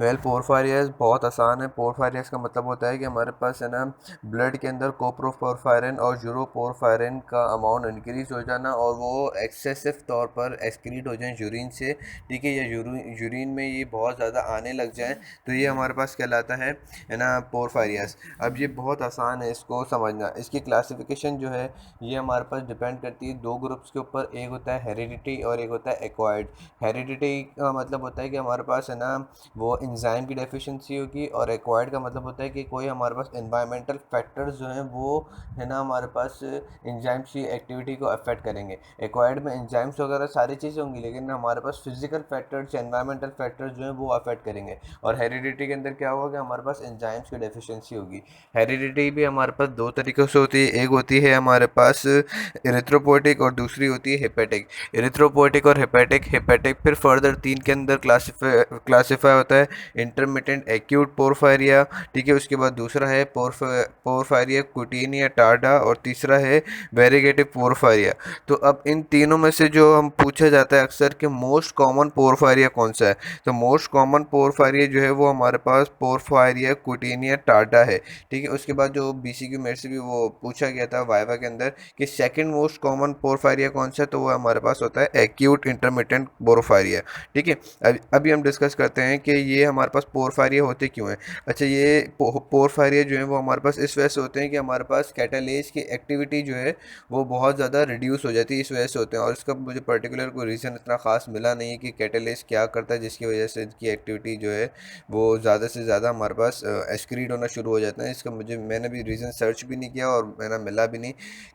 Well पोरफायरियस बहुत आसान है। पोरफायरियस का मतलब होता है कि हमारे पास है ना ब्लड के अंदर कोप्रोपोरफायरिन और यूरोपोरफायरिन का अमाउंट इंक्रीज हो जाना और वो एक्सेसिव तौर पर एक्सक्रीट हो जाए यूरिन से, ठीक है, या यूरिन में ये बहुत ज़्यादा आने लग जाए, तो ये हमारे पास कहलाता है ना पोरफायरियस। अब ये बहुत आसान है इसको समझना। इसकी क्लासिफिकेशन जो है ये हमारे पास डिपेंड करती है दो ग्रुप्स के ऊपर, एक होता है हेरिडिटी और एक होता है एक्वायर्ड। हेरिडिटी का मतलब होता है कि हमारे पास है ना वो एंजाइम की डेफिशिएंसी होगी, और एक्वायर्ड का मतलब होता है कि कोई हमारे पास एनवायरमेंटल फैक्टर्स जो हैं वो है ना हमारे पास एंजाइम्स की एक्टिविटी को अफेक्ट करेंगे। एक्वायर्ड में एंजाइम्स वगैरह सारी चीज़ें होंगी, लेकिन हमारे पास फिजिकल फैक्टर्स एनवायरमेंटल फैक्टर्स जो हैं वो अफेक्ट करेंगे। और हेरिडिटी के अंदर क्या होगा कि हमारे पास एंजाइम्स की डेफिशिएंसी होगी। हेरिडिटी भी हमारे पास दो तरीक़ों से होती है, एक होती है हमारे पास इरिथ्रोपोइटिक और दूसरी होती है हेपेटिक। इरिथ्रोपोइटिक और हेपेटिक, हेपेटिक फिर फर्दर तीन के अंदर क्लासिफाई होता है। इंटरमिटेंट एक्यूट पोरफायरिया, ठीक है, उसके बाद दूसरा है पोरफायरिया कुटिनिया टार्डा और तीसरा है वेरिगेटिव पोरफायरिया। तो अब इन तीनों में से जो हम पूछा जाता है अक्सर कि मोस्ट कॉमन पोरफायरिया कौन सा है, तो मोस्ट कॉमन पोरफायरिया जो है वो हमारे पास पोरफायरिया कुटिनिया टार्डा है, ठीक है। उसके बाद जो बीसीक्यू मेरे से भी वो पूछा गया था वाइवा के अंदर कि सेकंड मोस्ट कॉमन पोरफायरिया कौन सा है, तो वो हमारे पास होता है एक्यूट इंटरमिटेंट पोरफायरिया, ठीक है। अभी हम डिस्कस करते हैं कि ये हमारे पास पोरफायरिया होते क्यों हैं। अच्छा, ये पोरफायरिया जो है वो हमारे पास इस वजह से होते हैं कि हमारे पास कैटालेज की एक्टिविटी जो है वो बहुत ज़्यादा रिड्यूस हो जाती है, इस वजह से होते हैं। और इसका मुझे पर्टिकुलर कोई रीज़न इतना ख़ास मिला नहीं है कि कैटालेज क्या करता है जिसकी वजह से इसकी एक्टिविटी जो है वो ज़्यादा से ज़्यादा हमारे पास एक्सक्रीट होना शुरू हो जाता है। इसका मैंने भी रीज़न सर्च भी नहीं किया और मैंने मिला भी नहीं।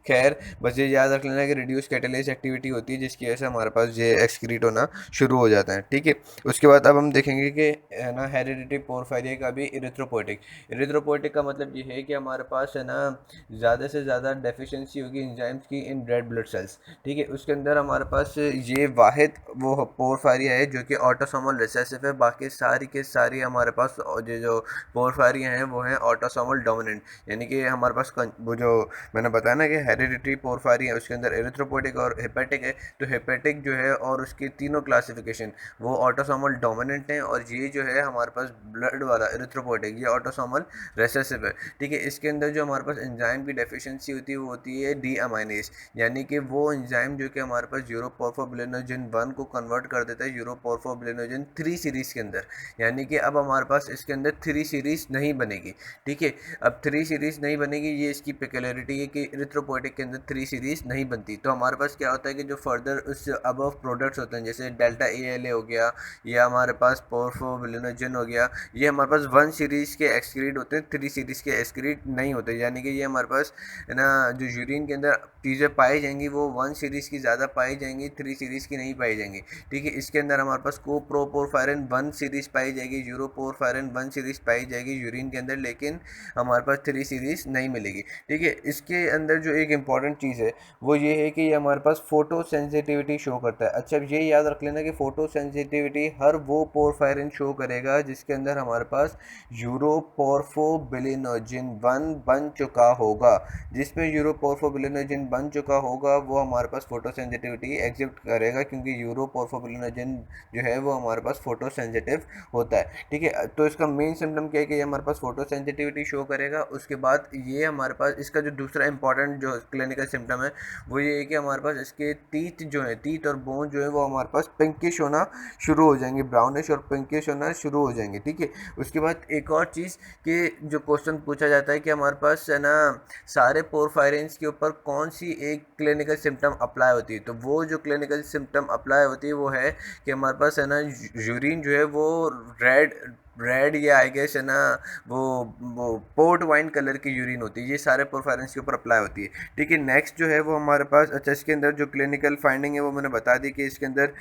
खैर, बस ये याद रख लेना कि रिड्यूस कैटालेज एक्टिविटी होती है जिसकी वजह से हमारे पास ये एक्सक्रीट होना शुरू हो जाता है, ठीक है। उसके बाद अब हम देखेंगे कि है ना हेरिडिटी पोरफायरिया का भी इरिथ्रोपोइटिक। इरिथ्रोपोइटिक का मतलब ये है कि हमारे पास है ना ज़्यादा से ज़्यादा डेफिशिएंसी होगी एंजाइम्स की इन रेड ब्लड सेल्स, ठीक है। उसके अंदर हमारे पास ये वाहिद वो पोरफायरिया है जो कि ऑटोसोमल रिसेसिव है, बाकी सारी के सारी हमारे पास ये जो पोरफायरिया हैं वो हैं ऑटोसोमल डोमिनेंट। यानी कि हमारे पास वो जो मैंने बताया ना कि हेरिडिटी पोरफायरिया है उसके अंदर इरिथ्रोपोइटिक और हेपेटिक है, तो हेपेटिक जो है और उसकी तीनों क्लासिफिकेशन वो ऑटोसोमल डोमिनेंट हैं, और ये जो है हमारे पास ब्लड वाला इरिथ्रोपोइटिक ये ऑटोसोमल रेसेसिव है, ठीक है। इसके अंदर जो हमारे पास एंजाइम की डेफिशिएंसी होती है वो होती है डी अमाइनेज, यानी कि वो एंजाइम जो कि हमारे पास यूरोपोर्फोबिलिनोजन 1 को कन्वर्ट कर देता है यूरोपोर्फोबिलिनोजन 3 सीरीज़ के अंदर। यानी कि अब हमारे पास इसके अंदर 3 सीरीज़ नहीं बनेगी, ठीक है। अब 3 सीरीज़ नहीं बनेगी, ये इसकी पेक्युलरिटी है कि इरिथ्रोपोइटिक के अंदर 3 सीरीज़ नहीं बनती। तो हमारे पास क्या होता है कि जो फर्दर उस अबव प्रोडक्ट्स होते हैं जैसे डेल्टा ALA हो गया या हमारे पास पोरफोबिलिनोजन हो गया, ये हमारे पास 1 सीरीज़ के एक्सक्रीट होते हैं, 3 सीरीज़ के एक्सक्रीट नहीं होते। यानी कि ये हमारे पास है ना जो यूरिन के अंदर चीज़ें पाई जाएंगी वो 1 सीरीज़ की ज़्यादा पाई जाएंगी, 3 सीरीज़ की नहीं पाई जाएंगी, ठीक है। इसके अंदर हमारे पास कोप्रोपोरफायरिन 1 सीरीज़ पाई जाएगी, यूरोपोरफायरिन 1 सीरीज़ पाई जाएगी यूरिन के अंदर, लेकिन हमारे पास 3 सीरीज़ नहीं मिलेगी, ठीक है। इसके अंदर जो एक इम्पॉर्टेंट चीज़ है वो ये है कि ये हमारे पास फोटो सेंसिटिविटी शो करता है। अच्छा, ये याद रख लेना कि फोटो सेंसिटिविटी हर वो पोरफायरिन शो करेगा जिसके अंदर हमारे पास यूरोपोर्फोबिलिनोजिन 1 बन चुका होगा। जिसमें यूरोपोर्फोबिलिनोजिन बन चुका होगा वो हमारे पास फोटो सेंसिटिविटी एग्जिबिट करेगा, क्योंकि यूरोपोर्फोबिलिनोजिन जो है वो हमारे पास फोटो सेंसिटिव होता है, ठीक है। तो इसका मेन सिम्टम क्या है कि ये हमारे पास फोटो सेंसिटिविटी शो करेगा। उसके बाद ये हमारे पास इसका जो दूसरा इंपॉर्टेंट जो क्लिनिकल सिम्टम है वो ये है कि हमारे पास इसके टीथ जो है, टीथ और बोन जो है वो हमारे पास पिंकिश होना शुरू हो जाएंगे, ब्राउनिश और पिंकिश होना शुरू हो जाएंगे, ठीक है। उसके बाद एक और चीज़ कि जो क्वेश्चन पूछा जाता है कि हमारे पास है ना सारे पोरफायरिन्स के ऊपर कौन सी एक क्लिनिकल सिम्टम अप्लाई होती है, तो वो जो क्लिनिकल सिम्टम अप्लाई होती है वो है कि हमारे पास है ना यूरिन जो है वो रेड रेड या आई गेस है ना वो पोर्ट वाइन कलर की यूरिन होती है, ये सारे पोरफायरिन्स के ऊपर अप्लाई होती है, ठीक है। नेक्स्ट जो है वो हमारे पास, अच्छा, इसके अंदर जो क्लिनिकल फाइंडिंग है वो मैंने बता दी कि इसके अंदर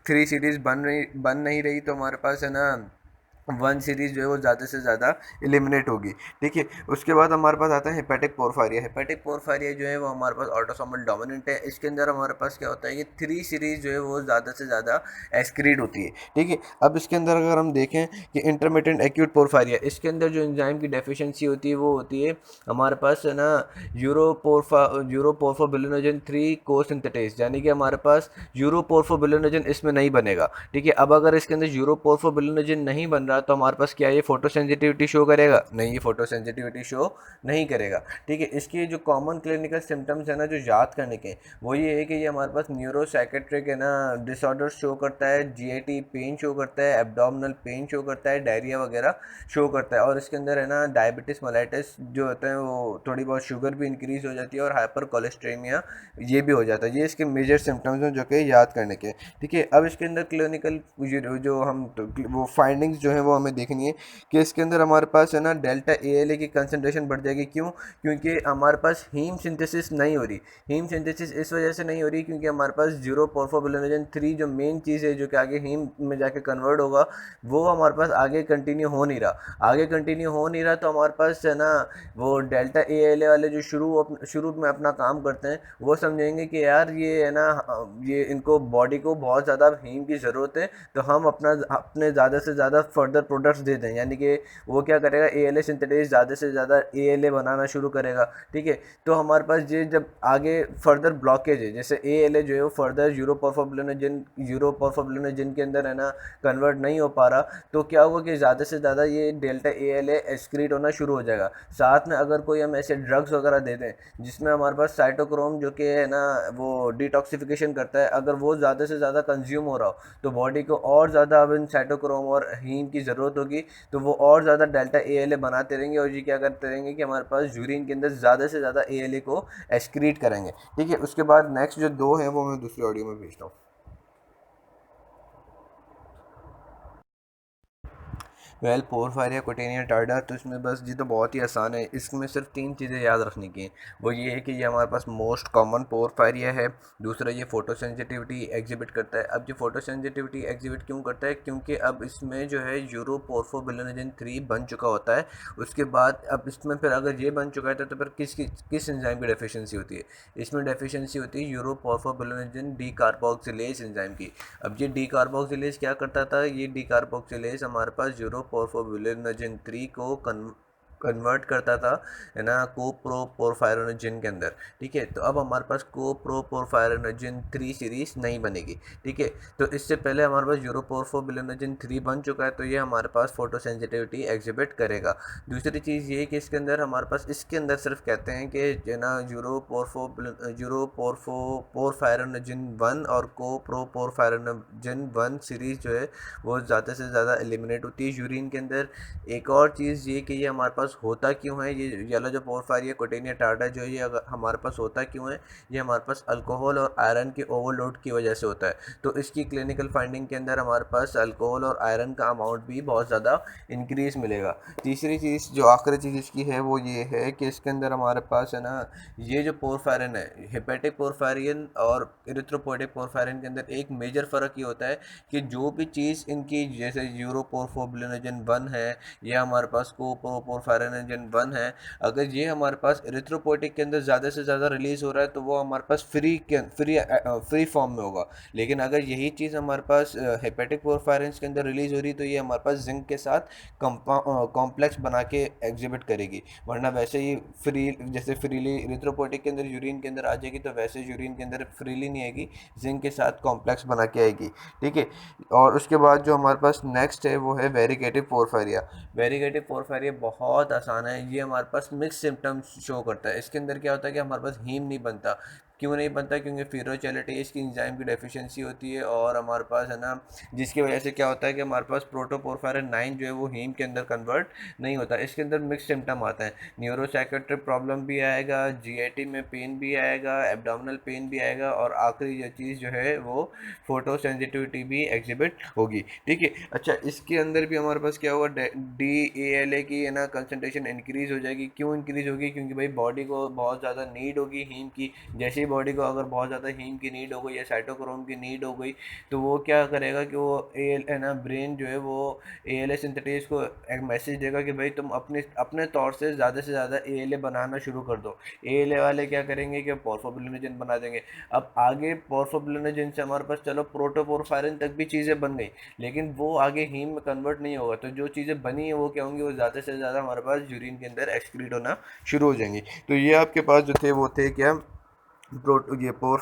3 सीरीज़ बन नहीं रही, तो हमारे पास है ना 1 सीरीज़ जो है वो ज़्यादा से ज़्यादा एलिमिनेट होगी, ठीक है। उसके बाद हमारे पास आता है हेपेटिक पोरफायरिया। हेपेटिक पोरफायरिया जो है वो हमारे पास ऑटोसोमल डोमिनेंट है। इसके अंदर हमारे पास क्या होता है कि 3 सीरीज़ जो है वो ज़्यादा से ज़्यादा एक्सक्रीट होती है, ठीक है। अब इसके अंदर अगर हम देखें कि इंटरमिटेंट एक्यूट पोरफायरिया, इसके अंदर जो एंजाइम की डेफिशिएंसी होती है वो होती है हमारे पास है ना यूरोपोर्फोबिलिनोजन 3 को सिंथेटेज, यानी कि हमारे पास यूरोपोर्फोबिलिनोजन इसमें नहीं बनेगा, ठीक है। अब अगर इसके अंदर यूरोपोर्फोबिलिनोजन नहीं बन रहा तो हमारे पास क्या ये फोटो सेंसिटिविटी शो करेगा? नहीं, ये फोटो सेंसिटिविटी शो नहीं करेगा। ठीक है, इसके जो कॉमन क्लिनिकल सिम्टम्स है ना जो याद करने के, वो ये है कि ये हमारे पास न्यूरोसाइकेट्रिक है ना डिसऑर्डर शो करता है, जीआईटी पेन शो करता है, एब्डोमिनल पेन शो करता है, डायरिया वगैरह शो करता है, और इसके अंदर है ना डायबिटीज मेलाइटिस जो होते हैं, वो थोड़ी बहुत शुगर भी इंक्रीज हो जाती है, और हाइपर कोलेस्ट्रेमिया ये भी हो जाता है। ये इसके मेजर सिम्टम्स हैं जो कि याद करने के। ठीक है, अब इसके अंदर क्लिनिकल जो हम तो वो फाइंडिंग्स जो है वो हमें देखनी है कि इसके अंदर हमारे पास है ना डेल्टा ए की कंसनट्रेशन बढ़ जाएगी। क्यों? क्योंकि हमारे पास हीम सिंथेसिस नहीं हो रही। हीम सिंथेसिस इस वजह से नहीं हो रही क्योंकि हमारे पास जीरो पोर्फोबिलिनोजन 3 जो मेन चीज़ है जो कि आगे हीम में जाके कन्वर्ट होगा, वो हमारे पास आगे कंटिन्यू हो नहीं रहा। आगे कंटिन्यू हो नहीं रहा तो हमारे पास है ना वो डेल्टा ए वाले जो शुरू में अपना काम करते हैं, वो समझेंगे कि यार ये है ना ये इनको बॉडी को बहुत ज़्यादा हीम की ज़रूरत है, तो हम अपने ज़्यादा से ज़्यादा फर्दर प्रोडक्ट्स दे दें। यानी कि वो क्या करेगा, ए सिंथेटाइज ज़्यादा से ज़्यादा ए बनाना शुरू करेगा। ठीक है, तो हमारे पास ये जब आगे फर्दर ब्लॉकेज है, जैसे ए जो है वो फर्दर यूरोपोर्फोबिलिनोजन के अंदर है ना कन्वर्ट नहीं हो पा रहा, तो क्या होगा कि ज़्यादा से ज़्यादा ये डेल्टा ए एक्सक्रीट होना शुरू हो जाएगा। साथ में अगर कोई हम ऐसे ड्रग्स वगैरह दे दें जिसमें हमारे पास साइटोक्रोम जो कि है ना वो डिटॉक्सिफिकेशन करता है, अगर वो ज़्यादा से ज़्यादा कंज्यूम हो रहा हो तो बॉडी को और ज़्यादा अब इन साइटोक्रोम और हीम की ज़रूरत होगी, तो वो और ज़्यादा डेल्टा ए बनाते रहेंगे, और ये क्या करते रहेंगे कि हमारे पास यूरिन के अंदर ज़्यादा से ज़्यादा ए को एक्सक्रीट करेंगे। ठीक है, उसके बाद नेक्स्ट जो दो है वो मैं दूसरी ऑडियो में भेजता हूँ। वेल पोरफायरिया कुटेनिया टार्डा, तो इसमें बस ये तो बहुत ही आसान है, इसमें सिर्फ तीन चीज़ें याद रखने की हैं। वो ये है कि ये हमारे पास मोस्ट कॉमन पोरफायरिया है। दूसरा, ये फ़ोटो सेंसिटिविटी एग्जिबिट करता है। अब ये फ़ोटो सेंसिटिविटी एग्जिबिट क्यों करता है? क्योंकि अब इसमें जो है यूरोपोर्फोबिलिनोजन 3 बन चुका होता है। उसके बाद अब इसमें फिर अगर ये बन चुका है तो फिर किस एंजाइम की डेफिशिएंसी होती है? इसमें डेफिशिएंसी होती है यूरोपोर्फोबिलिनोजन डी कार्बोक्सिलेज एंजाइम की। अब ये डी कार्बोक्सिलेज क्या करता था? ये डी कार्बोक्सिलेज हमारे पास यूरोपोर्फोबिलिनोजन 3 को कन्वर्ट करता था है ना कोप्रोपोरफायरिनोजन के अंदर। ठीक है, तो अब हमारे पास कोप्रोपोरफायरिनोजन 3 सीरीज नहीं बनेगी। ठीक है, तो इससे पहले हमारे पास यूरोपोर्फोबिलिनोजन 3 बन चुका है, तो ये हमारे पास फोटो सेंसिटिविटी एग्जिबिट करेगा। दूसरी चीज़ ये कि इसके अंदर हमारे पास इसके अंदर सिर्फ कहते हैं कि जो ना यूरोपोर्फायरिनोजन 1 और कोप्रोपोरफायरिनोजन 1 सीरीज जो है वो ज़्यादा से ज़्यादा एलिमिनेट होती है यूरिन के अंदर। एक और चीज़ ये कि ये हमारे पास होता क्यों है, ये येलो जो पोरफायरिया कुटेनिया टार्डा जो है ये अगर हमारे पास होता क्यों है? ये हमारे पास अल्कोहल और आयरन के ओवरलोड की वजह से होता है। तो इसकी क्लिनिकल फाइंडिंग के अंदर हमारे पास अल्कोहल और आयरन का अमाउंट भी बहुत ज़्यादा इंक्रीज मिलेगा। तीसरी चीज़ जो आखिरी चीज़ इसकी है वो ये है कि इसके अंदर हमारे पास है ना ये जो पोरफायरिन है, हेपेटिक पोरफायरिन और इरिथ्रोपोइटिक पोरफायरिन के अंदर एक मेजर फ़र्क ये होता है कि जो भी चीज़ इनकी जैसे यूरोपोर्फोबिलिनोजन 1 है या हमारे पास कोप्रोपोरफायरिनोजन 1 है, अगर ये हमारे पास इरिथ्रोपोइटिक के अंदर ज़्यादा से ज़्यादा रिलीज़ हो रहा है तो वो हमारे पास फ्री फॉर्म में होगा। लेकिन अगर यही चीज़ हमारे पास हेपेटिक पोरफायरिन्स के अंदर रिलीज़ हो रही तो ये हमारे पास जिंक के साथ कॉम्प्लेक्स बना के एग्जिबिट करेगी। वरना वैसे ही फ्री जैसे फ्रीली इरिथ्रोपोइटिक के अंदर यूरिन के अंदर आ जाएगी तो वैसे यूरिन के अंदर फ्रीली नहीं आएगी, जिंक के साथ कॉम्प्लेक्स बना के आएगी। ठीक है, और उसके बाद जो हमारे पास नेक्स्ट है वो है वेरिगेटिव पोरफायरिया। वेरिगेटिव पोरफायरिया बहुत आसान है, ये हमारे पास मिक्स सिम्टम्स शो करता है। इसके अंदर क्या होता है कि हमारे पास हीम नहीं बनता। क्यों नहीं बनता? क्योंकि फेरोचेलेटेज की एंजाइम की डेफिशिएंसी होती है, और हमारे पास है ना जिसकी वजह से क्या होता है कि हमारे पास प्रोटोपोरफायरिन 9 जो है वो हीम के अंदर कन्वर्ट नहीं होता। इसके अंदर मिक्स सिम्टम आता है, न्यूरोसाइकेट्रिक प्रॉब्लम भी आएगा, जीआईटी में पेन भी आएगा, एब्डोमिनल पेन भी आएगा, और आखिरी जो चीज़ जो है वो फोटो सेंसिटिविटी भी एग्जिबिट होगी। ठीक है, अच्छा इसके अंदर भी हमारे पास क्या होगा, DALA की है ना कंसनट्रेशन इंक्रीज हो जाएगी। क्यों इंक्रीज होगी? क्योंकि भाई बॉडी को बहुत ज़्यादा नीड होगी हीम की। जैसे ही बॉडी को अगर बहुत ज़्यादा हीम की नीड हो गई या साइटोक्रोम की नीड हो गई, तो वो क्या करेगा कि वो ए है ना ब्रेन जो है वो ALA सिंथेटेज को एक मैसेज देगा कि भाई तुम अपने अपने तौर से ज़्यादा ALA बनाना शुरू कर दो। ALA वाले क्या करेंगे कि पोर्फोबिलिनोजन बना देंगे। अब आगे पोर्फोबिलिनोजन से हमारे पास चलो प्रोटोपोरफायरिन तक भी चीज़ें बन गई, लेकिन वो आगे हीम में कन्वर्ट नहीं होगा, तो जो चीज़ें बनी है वो क्या होंगी, वो ज़्यादा से ज़्यादा हमारे पास यूरिन के अंदर एक्सक्रीट होना शुरू हो जाएंगी। तो ये आपके पास जो थे वो थे क्या, ये पोर